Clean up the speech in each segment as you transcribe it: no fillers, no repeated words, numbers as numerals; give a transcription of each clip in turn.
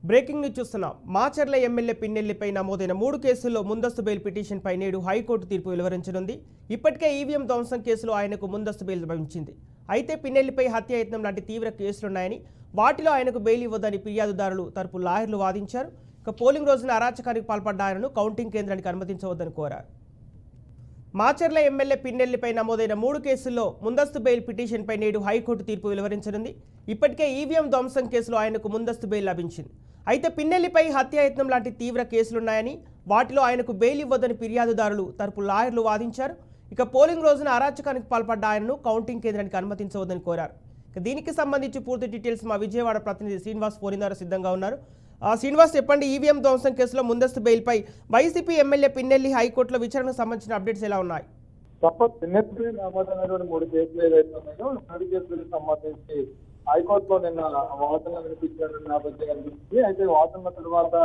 Breaking news చూస్తున్నాం. Macherla MLA పిన్నెల్లిపై నమోదైన 3 కేసుల్లో ముందస్తు బెయిల్ పిటిషన్పై నేడు హైకోర్టు తీర్పు వెలువరించనుంది. ఇప్పటికే ఈవీఎం ధ్వంసం కేసులో ఆయనకు ముందస్తు బెయిల్ లభించింది. అయితే పిన్నెల్లిపై హత్యాయత్నం లాంటి తీవ్ర కేసులున్నాయని, వాటిలో ఆయనకు బెయిల్ ఇవ్వదని ఫిర్యాదుదారులు తరపు లాయర్లు వాదించారు. ఇక పోలింగ్ రోజున అరాచకానికి పాల్పడ్డ ఆయనను కౌంటింగ్ కేంద్రానికి అనుమతించవద్దని కోరారు. మాచర్ల ఎమ్మెల్యే పిన్నెల్లిపై నమోదైన 3 కేసుల్లో ముందస్తు బెయిల్ పిటిషన్పై నేడు హైకోర్టు తీర్పు వెలువరించనుంది. ఇప్పటికే ఈవీఎం ధ్వంసం కేసులో ఆయనకు ముందస్తు బెయిల్ లభించింది. అయితే పిన్నెల్లిపై హత్యాయత్నం లాంటి తీవ్ర కేసులున్నాయని, వాటిలో ఆయనకు బెయిల్ ఇవ్వదని ఫిర్యాదుదారులు తరపు లాయర్లు వాదించారు. ఇక పోలింగ్ రోజున అరాచకానికి పాల్పడ్డ ఆయనను కౌంటింగ్ కేంద్రానికి అనుమతించవద్దని కోరారు. దీనికి సంబంధించి పూర్తి డీటెయిల్స్ మా విజయవాడ ప్రతినిధి శ్రీనివాస్ ఫోన్ ద్వారా సిద్ధంగా ఉన్నారు. శ్రీనివాస్, చెప్పండి, ఈవీఎం ధ్వంసం కేసులో ముందస్తు బెయిల్పై వైసీపీ ఎమ్మెల్యే పిన్నెల్లి హైకోర్టులో విచారణకు సంబంధించిన అప్డేట్స్ ఎలా ఉన్నాయి? పిన్నెల్లి నమోదైనటువంటి 3 కేసులు ఏదైతే ఉన్నాయో 3 కేసులకు సంబంధించి హైకోర్టులో నిన్న వాదనలు వినిపించిన నేపథ్యం కనిపిస్తుంది. అయితే వాదనల తర్వాత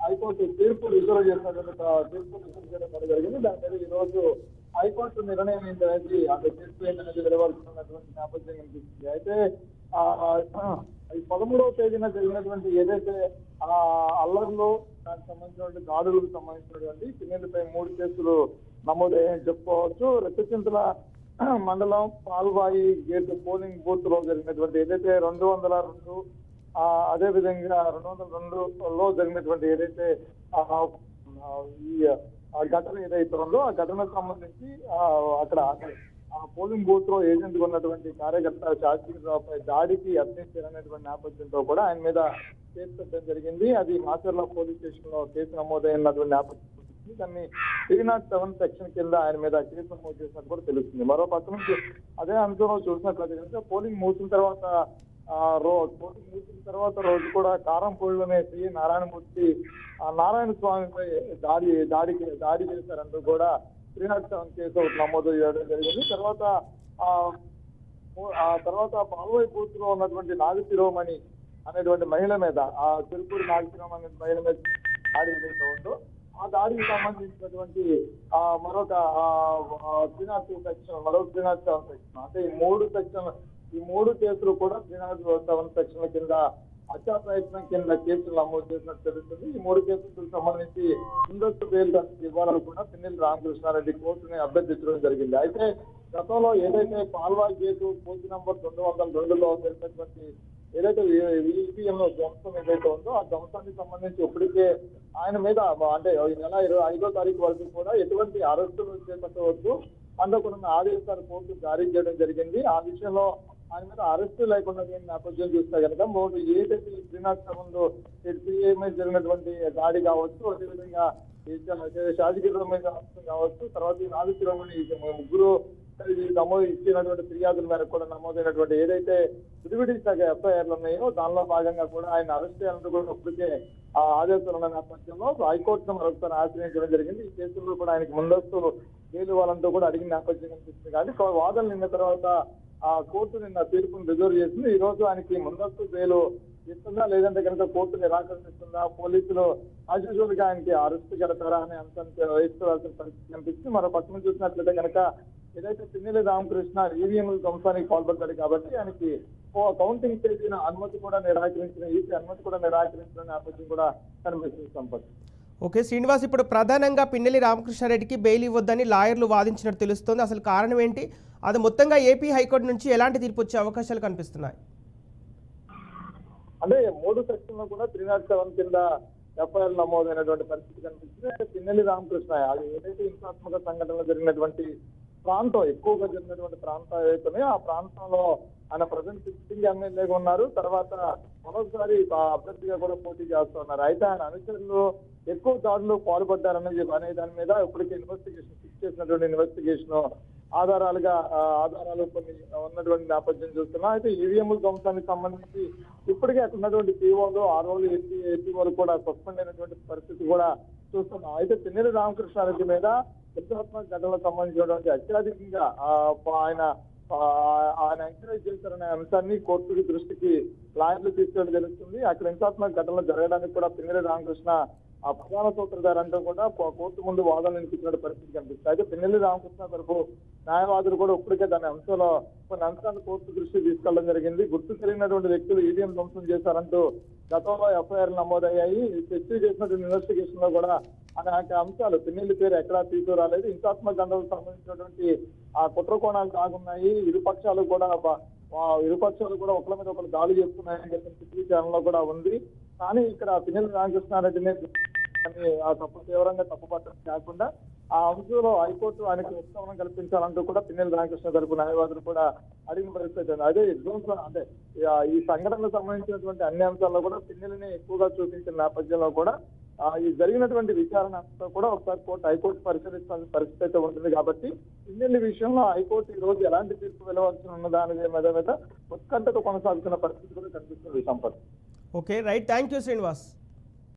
హైకోర్టు తీర్పు రిజర్వ్ చేసినటువంటి తీర్పు రిజర్వ్ చేయడం జరిగింది. దాని మీద ఈ రోజు హైకోర్టు నిర్ణయం ఏంటనేది అంటే తీర్పు ఏంటనేది వెలువడుతున్నటువంటి నేపథ్యం కనిపిస్తుంది. అయితే 13వ తేదీన జరిగినటువంటి ఏదైతే అల్లర్లు దానికి సంబంధించినటువంటి దాడులకు సంబంధించినటువంటి పిన్నెల్లిపై 3 కేసులు నమోదయ్యాయని చెప్పుకోవచ్చు. రెచ్చచింతల మండలం పాల్వాయి గేట్ పోలింగ్ బూత్ లో జరిగినటువంటి ఏదైతే 202 అదే విధంగా 202లో జరిగినటువంటి ఏదైతే ఈ ఘటన ఏదైతే ఉందో ఆ ఘటనకు సంబంధించి అక్కడ పోలింగ్ బూత్ లో ఏజెంట్ ఉన్నటువంటి కార్యకర్త శాస్త్రీరావుపై దాడికి యత్నించారనేటువంటి నేపథ్యంతో కూడా ఆయన మీద కేసు పెట్టడం జరిగింది. అది మాచర్ల పోలీస్ స్టేషన్ లో కేసు నమోదైనటువంటి నేపథ్యం. దాన్ని 307 సెక్షన్ కింద ఆయన మీద కేసు నమోదు చేసినట్టు కూడా తెలుస్తుంది. మరో పక్క నుంచి అదే అంశంలో చూసినట్లయితే కనుక పోలింగ్ ముగిసిన తర్వాత రోజు కూడా కారంపూడిలోనే శ్రీ నారాయణమూర్తి నారాయణ స్వామిపై దాడి చేశారంటూ కూడా 307 కేసు నమోదు చేయడం జరిగింది. తర్వాత పాల్వాయి బూత్ లో ఉన్నటువంటి నాగశిరోమణి అనేటువంటి మహిళ మీద తిరుపూరి నాగశిరోమణి మహిళ మీద దాడి ఏదైతే ఉందో ఆ దాడికి సంబంధించినటువంటి మరొక 302 సెక్షన్ మరొక 307 సెక్షన్ అంటే ఈ మూడు కేసులు కూడా 307 సెక్షన్ల కింద హత్యా ప్రయత్నం కింద కేసులు నమోదు చేసినట్టు తెలుస్తుంది. ఈ 3 కేసులకు సంబంధించి ముందస్తు బెయిల్ ఇవ్వాలని కూడా పిన్నెల్లి రామకృష్ణారెడ్డి కోర్టుని అభ్యర్థించడం జరిగింది. అయితే గతంలో ఏదైతే పాల్వాయి కేసు కోర్టు నంబర్ 202లో జరిగినటువంటి ఏదైతే ఈవీఎం లో ధ్వంసం ఏదైతే ఉందో ఆ ధ్వంసానికి సంబంధించి ఇప్పటికే ఆయన మీద అంటే ఈ నెల 25వ తారీఖు వరకు కూడా ఎటువంటి అరెస్టులు చేపట్టవద్దు అందుకున్న ఆదేశాలు కోర్టు జారీ చేయడం జరిగింది. ఆ విషయంలో ఆయన మీద అరెస్టు లేకుండా నేపథ్యం చూస్తే కనుక ఏదైతే 307లో సిఐఎంఐ జరిగినటువంటి దాడి కావచ్చు, అదేవిధంగా షాజగిరి మీద కావచ్చు, తర్వాత ఈ నాగశిరోమణి ముగ్గురు ఇచ్చినటువంటి ఫిర్యాదుల మేరకు కూడా నమోదైనటువంటి ఏదైతే విడివిడి శాఖ ఎఫ్ఐఆర్లు ఉన్నాయో దానిలో భాగంగా కూడా ఆయన అరెస్ట్ చేయాలంటూ కూడా ఇప్పటికే ఆదేశాలు ఉన్న నేపథ్యంలో హైకోర్టును మరొకసారి ఆశ్రయించడం జరిగింది. ఈ కేసుల్లో కూడా ఆయనకు ముందస్తు బెయిల్ ఇవ్వాలంటూ కూడా అడిగిన నేపథ్యం కనిపిస్తుంది. కానీ వాదనలు నిన్న తర్వాత కోర్టు నిన్న తీర్పును రిజర్వ్ చేసింది. ఈ రోజు ఆయనకి ముందస్తు బెయిల్ ఇస్తుందా లేదంటే కనుక కోర్టు నిరాకరిస్తుందా, పోలీసులు అశుషులుగా ఆయనకి అరెస్ట్ కడతారా అనే అంశాన్ని వహించాల్సిన పరిస్థితి కనిపిస్తుంది. మరో పక్కన చూసినట్లయితే కనుక ఏదైతే పిన్నెల్లి రామకృష్ణ ఈవీఎం ధ్వంసానికి పాల్పడ్డాడు కాబట్టి ఆయనకి కౌంటింగ్ చేసిన అనుమతి కూడా నిరాకరించిన నేపథ్యం కూడా కనిపిస్తుంది. సంపత్. ఓకే శ్రీనివాస్, ఇప్పుడు ప్రధానంగా పిన్నెల్లి రామకృష్ణారెడ్డికి బెయిల్ ఇవ్వద్దని లాయర్లు వాదించినట్టు తెలుస్తోంది. అసలు కారణం ఏంటి? అది మొత్తంగా ఏపీ హైకోర్టు నుంచి ఎలాంటి తీర్పు వచ్చే అవకాశాలు కనిపిస్తున్నాయి? అంటే 3 సెక్షన్లో కూడా 307 కింద ఎఫ్ఐఆర్ నమోదైనటువంటి పరిస్థితి కనిపిస్తుంది. అంటే పిన్నెల్లి రామకృష్ణ అది ఏదైతే హింసాత్మక సంఘటనలు జరిగినటువంటి ప్రాంతం ఎక్కువగా జరిగినటువంటి ప్రాంతం ఏదైతున్నాయో ఆ ప్రాంతంలో ఆయన ప్రజెంట్ సిట్టింగ్ ఎమ్మెల్యేగా ఉన్నారు. తర్వాత మరోసారి అభ్యర్థిగా కూడా పోటీ చేస్తున్నారు. అయితే ఆయన అనుచరులు ఎక్కువ దాడులు పాల్పడ్డారనే దాని మీద ఇప్పటికే ఫిక్స్ చేసినటువంటి ఇన్వెస్టిగేషన్ ఆధారాలు కొన్ని ఉన్నటువంటి నేపథ్యం చూస్తున్నాం. అయితే ఈవీఎం ధ్వంసానికి సంబంధించి ఇప్పటికే అక్కడ ఉన్నటువంటి పీఓలు ఆర్ఓలు ఏపీ వరకు కూడా సస్పెండ్ అయినటువంటి పరిస్థితి కూడా చూస్తున్నాం. అయితే పిన్నెల్లి రామకృష్ణారెడ్డి మీద హింసాత్మక ఘటనలకు సంబంధించినటువంటి అత్యధికంగా ఆయన ఆయన ఎంకరేజ్ చేశారనే అంశాన్ని కోర్టు దృష్టికి లాయర్లు తీసుకెళ్ళి తెలుస్తుంది. అక్కడ హింసాత్మక ఘటనలు జరగడానికి కూడా పిన్నెల్లి రామకృష్ణ ఆ ప్రధాన సూత్రధారి అంటూ కూడా కోర్టు ముందు వాదనలు వినిపించిన పరిస్థితి కనిపిస్తుంది. అయితే పిన్నెల్లి రామకృష్ణ తరపు న్యాయవాదులు కూడా ఇప్పటికే దాని అంశంలో కొన్ని అంశాలను కోర్టు దృష్టికి తీసుకెళ్లడం జరిగింది. గుర్తు తెలియనటువంటి వ్యక్తులు ఈవీఎం ధ్వంసం చేశారంటూ గతంలో ఎఫ్ఐఆర్ నమోదయ్యాయి. చర్చ చేసినటువంటి ఇన్వెస్టిగేషన్ లో కూడా అనేక అంశాలు పిన్నెల్లి పేరు ఎక్కడా తీసుకురాలేదు. హింసాత్మక ఘటనలకు సంబంధించినటువంటి ఆ కుట్ర కోణాలు దాగున్నాయి. ఇరుపక్షాలు కూడా ఒకరి మీద ఒకరు దాడి చేస్తున్నాయని చెప్పిన చిత్రీకరణలో కూడా ఉంది. కానీ ఇక్కడ పిన్నెల్లి రామకృష్ణారెడ్డిని ఆ తీవ్రంగా తప్పుపట్టడం కాకుండా ఆ అంశంలో హైకోర్టు ఆయనకు ఉపశమనం కల్పించాలంటూ కూడా పిన్నెల్లి రామకృష్ణ తరపు న్యాయవాదులు కూడా అడిగిన పరిస్థితి ఉంది. అదే విధ్వంసం అంటే ఈ సంఘటనకు సంబంధించినటువంటి అన్ని అంశాల్లో కూడా పిన్నెల్లిని ఎక్కువగా చూపించిన నేపథ్యంలో కూడా ఈ జరిగినటువంటి విచారణ అంతా కూడా ఒకసారి హైకోర్టు పరిశీలించాల్సిన పరిస్థితి అయితే ఉంటుంది. కాబట్టి పిన్నెల్లి విషయంలో హైకోర్టు ఈ రోజు ఎలాంటి తీర్పు వెలువచ్చి ఉన్న దాని మీద ఉత్కంఠతో కొనసాగుతున్న పరిస్థితి కూడా కనిపిస్తుంది. Sampath. Okay right, thank you Srinivas.